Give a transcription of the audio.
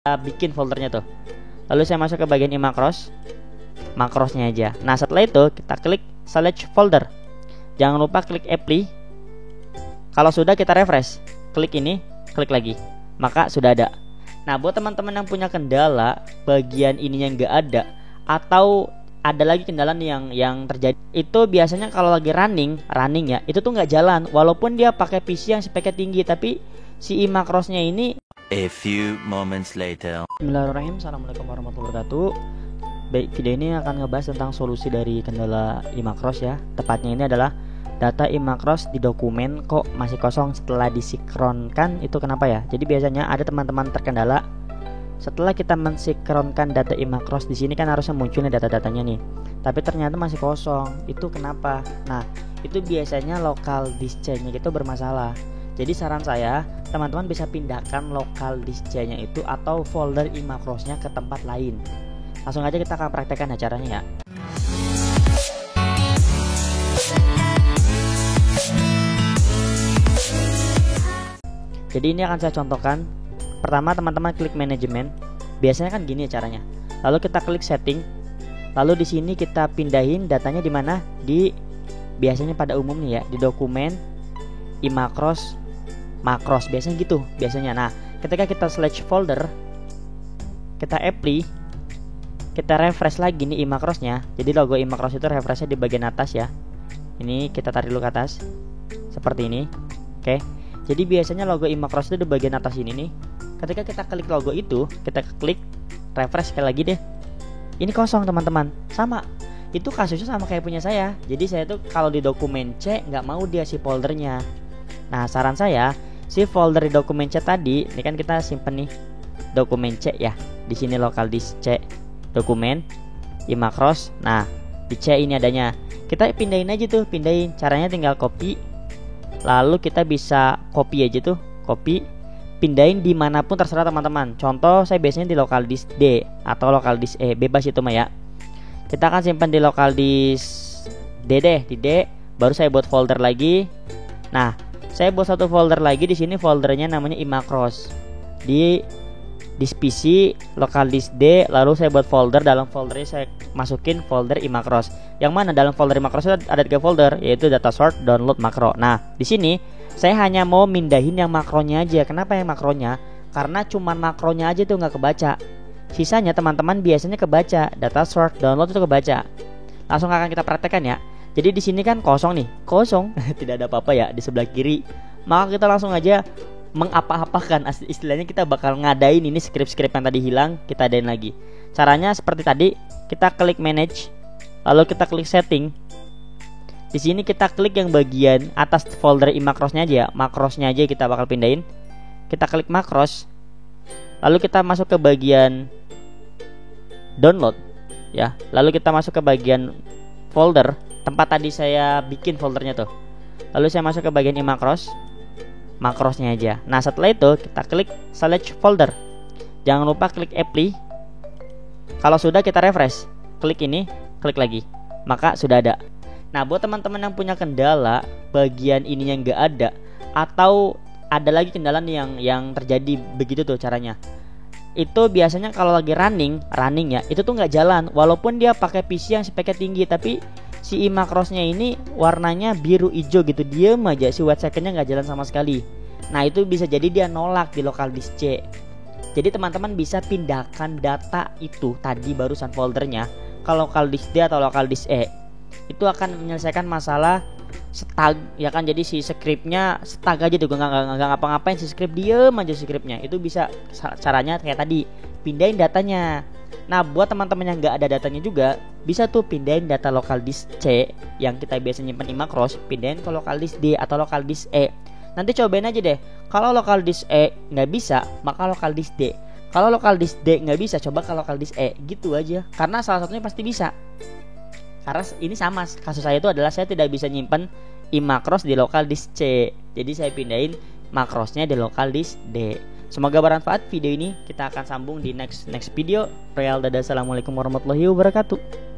bikin foldernya tuh. Lalu saya masuk ke bagian iMacros, makrosnya aja. Nah setelah itu kita klik select folder. Jangan lupa klik apply. Kalau sudah kita refresh, klik ini, klik lagi, maka sudah ada. Nah buat teman-teman yang punya kendala bagian ininya nggak ada, atau ada lagi kendala yang terjadi, itu biasanya kalau lagi running ya, itu tuh nggak jalan walaupun dia pakai PC yang speknya tinggi, tapi si iMacrosnya ini. A few moments later. Bismillahirrahmanirrahim. Assalamualaikum warahmatullahi wabarakatuh. Baik, video ini akan ngebahas tentang solusi dari kendala iMacros ya. Tepatnya ini adalah data iMacros di dokumen kok masih kosong setelah disinkronkan. Itu kenapa ya? Jadi biasanya ada teman-teman terkendala setelah kita mensinkronkan data iMacros, di sini kan harusnya muncul nih data-datanya nih, tapi ternyata masih kosong. Itu kenapa? Nah, itu biasanya local disk C-nya itu bermasalah. Jadi saran saya, teman-teman bisa pindahkan local disk C-nya itu atau folder iMacrosnya ke tempat lain. Langsung aja kita akan praktekkan caranya ya. Jadi ini akan saya contohkan. Pertama teman-teman klik manajemen. Biasanya kan gini caranya. Lalu kita klik setting. Lalu di sini kita pindahin datanya di mana? Di biasanya pada umumnya ya, di dokumen iMacros Macros, biasanya gitu biasanya. Nah ketika kita select folder, kita apply, kita refresh lagi nih iMacrosnya. Jadi logo iMacros itu refreshnya di bagian atas ya. Ini kita tarik dulu ke atas seperti ini. Oke, jadi biasanya logo iMacros itu di bagian atas ini nih. Ketika kita klik logo itu, kita klik refresh sekali lagi deh, ini kosong teman-teman. Sama, itu kasusnya sama kayak punya saya. Jadi saya tuh kalau di dokumen C nggak mau dia si foldernya. Nah saran saya, si folder di dokumen C tadi, ini kan kita simpen nih dokumen C ya. Di sini local disk C, dokumen iMacros. Nah di C ini adanya, kita pindahin aja tuh, pindahin. Caranya tinggal copy, lalu kita bisa copy aja tuh, copy, pindahin dimanapun terserah teman-teman. Contoh saya biasanya di local disk D atau local disk E, bebas itu mah ya. Kita akan simpan di local disk D deh, di D. Baru saya buat folder lagi. Nah saya buat satu folder lagi, di sini foldernya namanya iMacros. Di disk PC local disk D, lalu saya buat folder, dalam foldernya saya masukin folder iMacros. Yang mana dalam folder iMacros itu ada 3 folder, yaitu data sort, download, makro. Nah di sini saya hanya mau mindahin yang makronya aja. Kenapa yang makronya? Karena cuman makronya aja tuh nggak kebaca. Sisanya teman-teman biasanya kebaca, data sort, download itu kebaca. Langsung akan kita praktekkan ya. Jadi di sini kan kosong nih, kosong, tidak ada apa-apa ya di sebelah kiri. Maka kita langsung aja mengapa-apakan, istilahnya kita bakal ngadain ini script-script yang tadi hilang, kita adain lagi. Caranya seperti tadi, kita klik manage, lalu kita klik setting. Di sini kita klik yang bagian atas folder iMacrosnya aja, makrosnya aja kita bakal pindahin. Kita klik makros, lalu kita masuk ke bagian download ya, lalu kita masuk ke bagian folder tempat tadi saya bikin foldernya tuh. Lalu saya masuk ke bagian iMacros, makrosnya aja. Nah setelah itu kita klik select folder. Jangan lupa klik apply. Kalau sudah kita refresh, klik ini, klik lagi, maka sudah ada. Nah buat teman-teman yang punya kendala bagian ininya nggak ada, atau ada lagi kendala yang terjadi begitu tuh caranya. Itu biasanya kalau lagi running ya, itu tuh nggak jalan walaupun dia pakai PC yang speknya tinggi, tapi si iMacrosnya ini warnanya biru hijau gitu, diem aja, si white secondnya nggak jalan sama sekali. Nah itu bisa jadi dia nolak di local disk C. Jadi teman-teman bisa pindahkan data itu tadi barusan foldernya ke local disk D atau local disk E. Itu akan menyelesaikan masalah stuck ya kan. Jadi si scriptnya stuck aja tuh, nggak ngapa-ngapain, si script diem aja scriptnya. Itu bisa caranya kayak tadi, pindahin datanya. Nah buat teman-teman yang nggak ada datanya juga, bisa tuh pindahin data local disk C yang kita biasa nyimpen iMacros, pindahin ke local disk D atau local disk E. Nanti cobain aja deh. Kalau local disk E nggak bisa, maka local disk D. Kalau local disk D nggak bisa, coba ke local disk E. Gitu aja. Karena salah satunya pasti bisa. Karena ini sama kasus saya itu adalah saya tidak bisa nyimpen iMacros di local disk C. Jadi saya pindahin makrosnya di local disk D. Semoga bermanfaat video ini. Kita akan sambung di next video. Assalamualaikum warahmatullahi wabarakatuh.